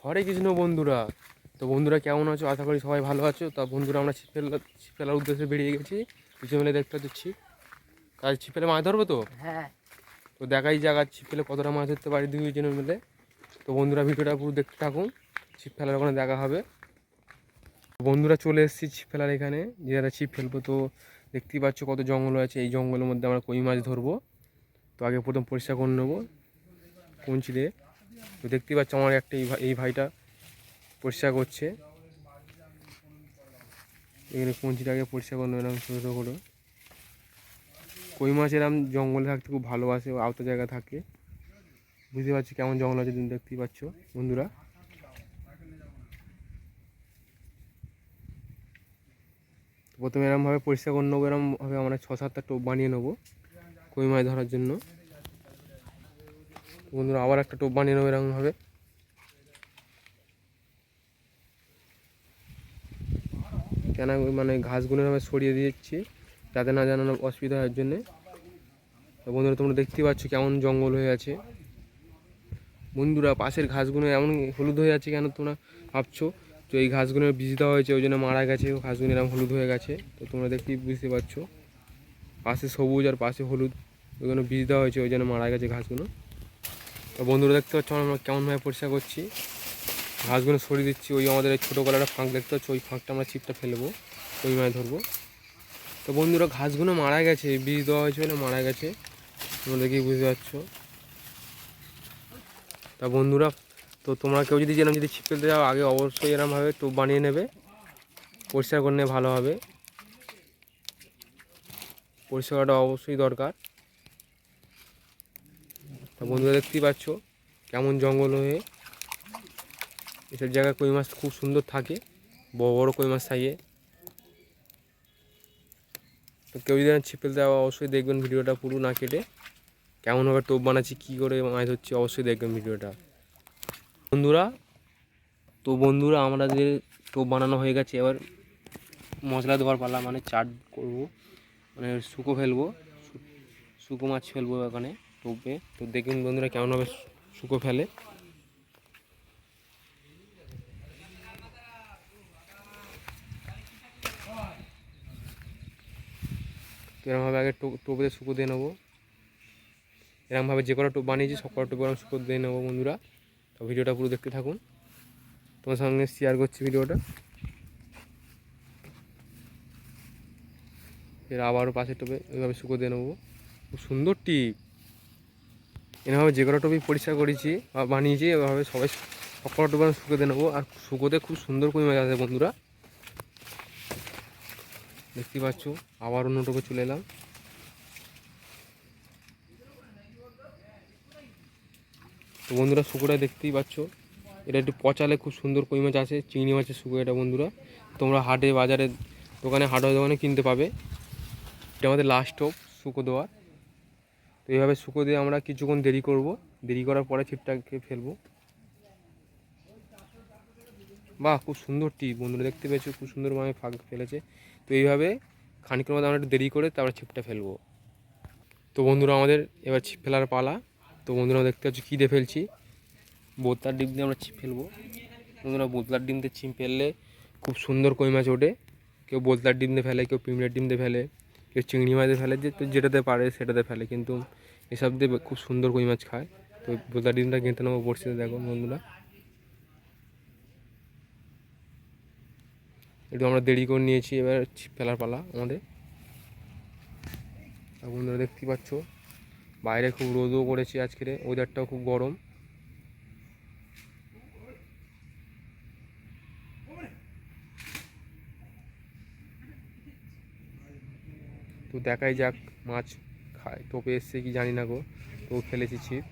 হরে কৃষ্ণ বন্ধুরা। তো বন্ধুরা কেমন আছো? আশা করি সবাই ভালো আছো। তা বন্ধুরা আমরা ছিপ ফেলার উদ্দেশ্যে বেরিয়ে গেছি। পিছনে মিলে দেখতে পাচ্ছি ছিপ। কাজ ছিপ ফেলে মাছ ধরবো তো। হ্যাঁ। তো দেখাই যাক আজ ছিপ ফেলে কতটা মাছ ধরতে পারি দুইজনে মিলে। তো বন্ধুরা ভিডিওটা পুরো দেখতে থাকুন, ছিপ ফেলার ওখানে দেখা হবে। বন্ধুরা চলে এসেছি ছিপ ফেলার এখানে, যারা ছিপ ফেলবো। তো দেখতেই পাচ্ছ কত জঙ্গল আছে, এই জঙ্গলের মধ্যে আমরা কই মাছ ধরবো। তো আগে প্রথম পরিষ্কার করে নেবো কঞ্চি দিয়ে। তো দেখতেই পাচ্ছ আমার একটা এই ভাইটা পরিষ্কার করছে। এখানে কঞ্চিটাকে পরিষ্কার করে এরকম ছোটো ছোটো করে। কই মাছ এরকম জঙ্গলে থাকতে খুব ভালোবাসে, আওতা জায়গা থাকে। বুঝতে পারছি কেমন জঙ্গল আছে, তুমি দেখতেই পাচ্ছ বন্ধুরা। প্রথমে এরমভাবে পরিষ্কার করে নেবো, এরমভাবে আমরা 6-7টা টোপ বানিয়ে নেবো কই মাছ ধরার জন্য। বন্ধুরা আবার একটা টোপ বানিয়ে নেবো এরকমভাবে। কেন মানে ঘাসগুলো আমি সরিয়ে দিচ্ছি যাতে না জানানো অসুবিধা হওয়ার জন্যে। তো বন্ধুরা তোমরা দেখতেই পাচ্ছ কেমন জঙ্গল হয়ে আছে। বন্ধুরা পাশের ঘাসগুলো এমন হলুদ হয়ে আছে কেন তোমরা ভাবছো? তো এই ঘাসগুলো বীজ দেওয়া হয়েছে, ওই জন্য মারা গেছে, ঘাসগুলো এরকম হলুদ হয়ে গেছে। তো তোমরা দেখতেই বুঝতে পারছো পাশে সবুজ আর পাশে হলুদ, ওইগুলো বীজ দেওয়া হয়েছে, ওই জন্য মারা গেছে ঘাসগুলো। তো বন্ধুরা দেখতে পাচ্ছ আমরা কেমনভাবে পরিষ্কার করছি, ঘাসগুলো সরিয়ে দিচ্ছি। ওই আমাদের ছোটো গলাটা ফাঁক দেখতে পাচ্ছ, ওই ফাঁকটা আমরা ছিপটা ফেলবো, ওই মাছ ধরবো। তো বন্ধুরা ঘাসগুলো মারা গেছে, বীজ দেওয়া হয়েছে বলে মারা গেছে, তোমরা দেখেই বুঝতে পারছো। তা বন্ধুরা তো তোমরা কেউ যদি যদি ছিপ ফেলতে যাও আগে অবশ্যই এরমভাবে টোপ বানিয়ে নেবে, পরিষ্কার করে নিয়ে ভালো হবে। পরিষ্কারটা অবশ্যই দরকার। তা বন্ধুরা দেখতেই পাচ্ছ কেমন জঙ্গল হয়ে, এসব জায়গায় কই মাছ খুব সুন্দর থাকে, বড় বড় কই মাছ থাকে। তো কেউ যদি ছিপ ফেলতে যাও অবশ্যই দেখবেন ভিডিওটা পুরো না কেটে, কেমনভাবে টোপ বানাচ্ছি, কী করে মাছ ধরছি, অবশ্যই দেখবেন ভিডিওটা বন্ধুরা আমাদের টোপ বানানো হয়ে গেছে। এবার মশলা দেওয়ার পালা, মানে চাট করব, মানে শুকো ফেলবো, শুকো মাছ ফেলবো এখানে টোপে। তো দেখুন বন্ধুরা কেমনভাবে শুকো ফেলে। তো এরকমভাবে আগে টোপে শুকো দিয়ে নেবো। এরকমভাবে যে কটা টোপ বানিয়েছি সব কটা টোপ এরকম শুকো দিয়ে নেবো বন্ধুরা। তো ভিডিওটা পুরো দেখতে থাকুন, তোমার সঙ্গে শেয়ার করছি ভিডিওটা। এর আবারও পাশের টোপে এইভাবে শুকো দিয়ে নেবো। খুব সুন্দর টিপ। এরকমভাবে যে কটা টোপই পরিষ্কার করেছি বা বানিয়েছি এভাবে সবাই সব কটা টোপ শুকো দিয়ে নেবো। আর শুকোতে খুব সুন্দর কই মাছ আছে বন্ধুরা, দেখতেই পাচ্ছ। আবার অন্য টোপে চলে এলাম। তো বন্ধুরা শুকোটা দেখতেই পাচ্ছ, এটা একটু পচালে খুব সুন্দর কই মাছ আছে, চিংড়ি মাছের শুকো এটা বন্ধুরা। তোমরা হাটে বাজারে দোকানে দোকানে কিনতে পাবে। এটা আমাদের লাস্ট টোপ শুকো দেওয়ার। তো এইভাবে শুকো দিয়ে আমরা কিছুক্ষণ দেরি করব, দেরি করার পরে ছিপটাকে ফেলবো। বাহ, খুব সুন্দর টিপ বন্ধুরা, দেখতে পেয়েছো খুব সুন্দরভাবে ফাঁক ফেলেছে। তো এইভাবে খানিকের মধ্যে আমরা একটু দেরি করে তারপরে ছিপটা ফেলবো। তো বন্ধুরা আমাদের এবার ছিপ ফেলার পালা। তো বন্ধুরা দেখতে পাচ্ছি কী দিয়ে ফেলছি, বোতলার ডিম দিয়ে আমরা ছিপ ফেলবো। বন্ধুরা বোতলার ডিম দিয়ে ছিপ ফেললে খুব সুন্দর কই মাছ ওঠে। কেউ বোতলার ডিম দিয়ে ফেলে, কেউ পিমড়ের ডিম দিয়ে ফেলে, কেউ চিংড়ি মাছ দিয়ে ফেলে, যেটাতে পারে সেটাতে ফেলে, কিন্তু এসব দিয়ে খুব সুন্দর কই মাছ খায়। তো বোতলার ডিমটা গেঁথে নেবো বড়শিতে, দেখো বন্ধুরা। একটু আমরা দেরি করে নিয়েছি, এবার ছিপ ফেলার পালা আমাদের। বন্ধুরা দেখতেই পাচ্ছ বাইরে খুব রোদও করেছে, আজকের ওয়েদারটাও খুব গরম। তো দেখাই যাক মাছ খায় টোপে এসছে কি জানি না গো, তো ফেলেছি ছিপ।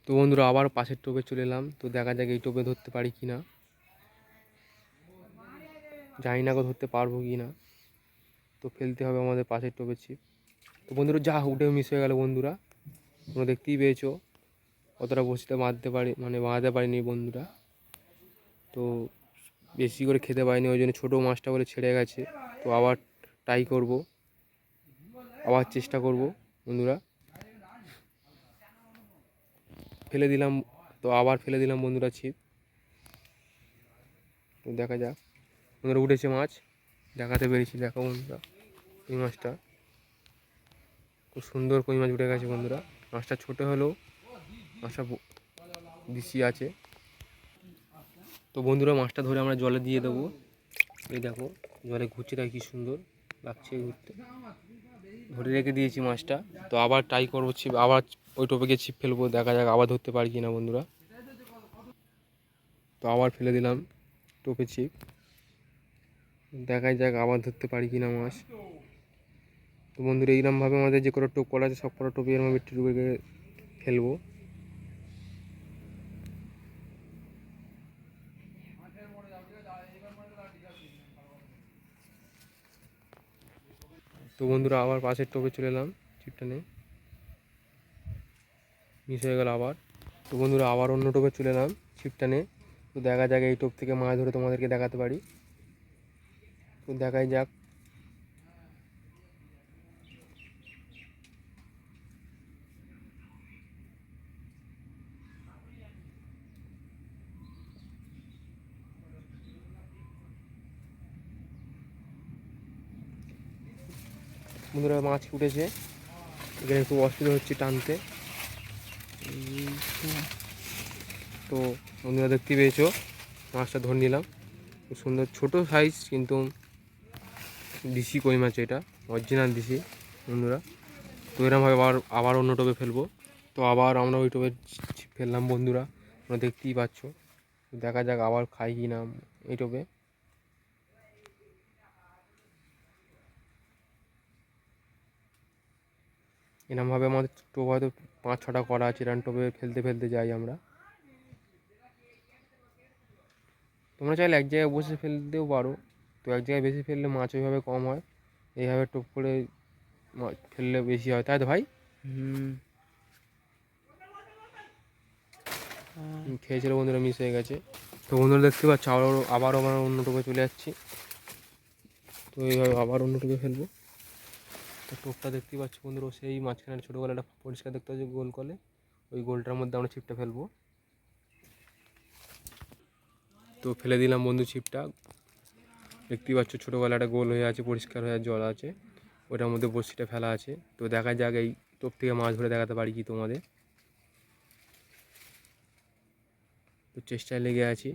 তো বন্ধুরা আবার পাশের টোপে চলে এলাম। তো দেখা যাক এই টোপে ধরতে পারি কি না, জানি না গো ধরতে পারবো কি না। তো ফেলতে হবে আমাদের পাশের টোপে ছিপ। তো বন্ধুরা যা উঠে মিস হয়ে গেল বন্ধুরা, তোমরা দেখতেই পেয়েছো অতটা বসিতে বাঁধতে পারিনি বন্ধুরা। তো বেশি করে খেতে পারিনি, ওই জন্য ছোটো মাছটা বলে ছেড়ে গেছে। তো আবার ট্রাই করব, আবার চেষ্টা করব। বন্ধুরা। ফেলে দিলাম, তো আবার ফেলে দিলাম বন্ধুরা ছিপ। তো দেখা যাক বন্ধুরা, উঠেছে মাছ, দেখাতে পেরেছি। দেখো বন্ধুরা, এই মাছটা খুব সুন্দর কই মাছ উঠে গেছে বন্ধুরা। মাছটা ছোটো হলেও মাছটা বেশি আছে। তো বন্ধুরা, মাছটা ধরে আমরা জলে দিয়ে দেবো। এই দেখো জলে ঘুরছে, তাই কি সুন্দর লাগছে ঘুরতে। ধরে রেখে দিয়েছি মাছটা। তো আবার ট্রাই করবো ছিপ, আবার ওই টোপে ছিপ ফেলবো, দেখা যাক আবার ধরতে পারি কিনা বন্ধুরা। তো আবার ফেলে দিলাম টোপে ছিপ, দেখা যাক আবার ধরতে পারি কিনা মাছ। তো বন্ধুরা, এইরকমভাবে আমাদের যে কটা টোপ করা আছে সব কটা টোপে এরকম একটু ডুবে ফেলবো। তো বন্ধুরা, আবার পাশের টোপে চলে এলাম, ছিপটা নিয়ে মিস হয়ে গেল আবার। তো বন্ধুরা, আবার অন্য টোপে চলে এলাম ছিপটা নিয়ে। তো দেখা যাক এই টোপ থেকে মাছ ধরে তোমাদেরকে দেখাতে পারি। তো দেখাই যাক। বন্ধুরা, মাছ উঠেছে, এখানে একটু অসুবিধা হচ্ছে টানতে। তো বন্ধুরা, দেখতে পেয়েছো মাছটা ধরে নিলাম, খুব সুন্দর ছোটো সাইজ, কিন্তু দেশি কই মাছ, এটা অরিজিনাল দেশি বন্ধুরা। তো এরকমভাবে আবার অন্য টোপে ফেলবো। তো আবার আমরা ওই টোপে ফেললাম বন্ধুরা, তোমরা দেখতেই পাচ্ছ। দেখা যাক আবার খাই কি না এই টোপে। এরকমভাবে আমাদের টোপ হয়তো 5-6টা করা আছে, এরকম টোপে ফেলতে ফেলতে যাই আমরা। তোমরা চাইলে এক জায়গায় বসে ফেলতেও পারো, তো এক জায়গায় বেশি ফেললে মাছ ওইভাবে কম হয়, এইভাবে টোপ করে মাছ ফেললে বেশি হয়, তাই তো ভাই? খেয়েছিল বন্ধুরা, মিস হয়ে গেছে। তো বন্ধুরা, দেখতে পাচ্ছ আবারও আমরা অন্য টোপে চলে যাচ্ছি। তো এইভাবে আবার অন্য টোপে ফেলবো। তো টোপটা দেখতেই পাচ্ছ বন্ধুরা, সেই মাঝখানে ছোটো গলাটা পরিষ্কার দেখতে পাচ্ছি গোল কলে, ওই গোলটার মধ্যে আমরা ছিপটা ফেলবো। তো ফেলে দিলাম বন্ধু ছিপটা, দেখতেই পাচ্ছ ছোটো গলাটা গোল হয়ে আছে, পরিষ্কার হয়ে জল আছে, ওটার মধ্যে বড়শিটা ফেলা আছে। তো দেখা যাক এই টোপ থেকে মাছ ধরে দেখাতে পারি কি তোমাদের। তো চেষ্টায় লেগে আছি।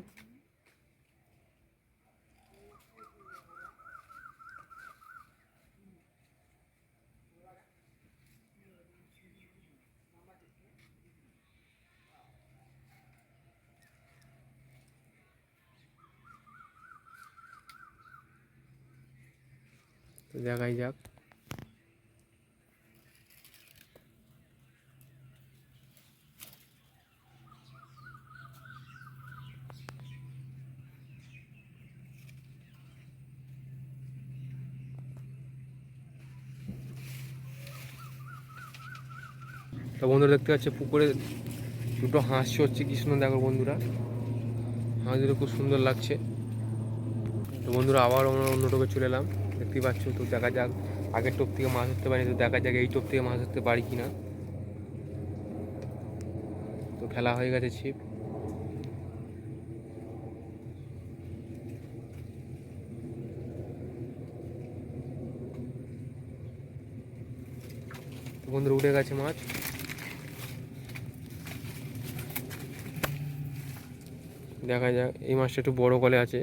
তো দেখাই যাক। তো বন্ধুরা, দেখতে পাচ্ছে পুকুরে দুটো হাঁস হচ্ছে, কি সুন্দর দেখো বন্ধুরা, হাঁসগুলো খুব সুন্দর লাগছে। তো বন্ধুরা, আবার আমরা অন্য টোপে চলে এলাম, দেখতেই পাচ্ছ। তো দেখা যাক, আগের টোপ থেকে মাছ ধরতে পারি, তো দেখা যাক এই টোপ থেকে মাছ ধরতে পারি কি না। তো ফেলা হয়ে গেছে ছিপ। তো বন্ধুরা, উঠে গেছে মাছ। দেখা যাক, এই মাছটা একটু বড় কলে আছে,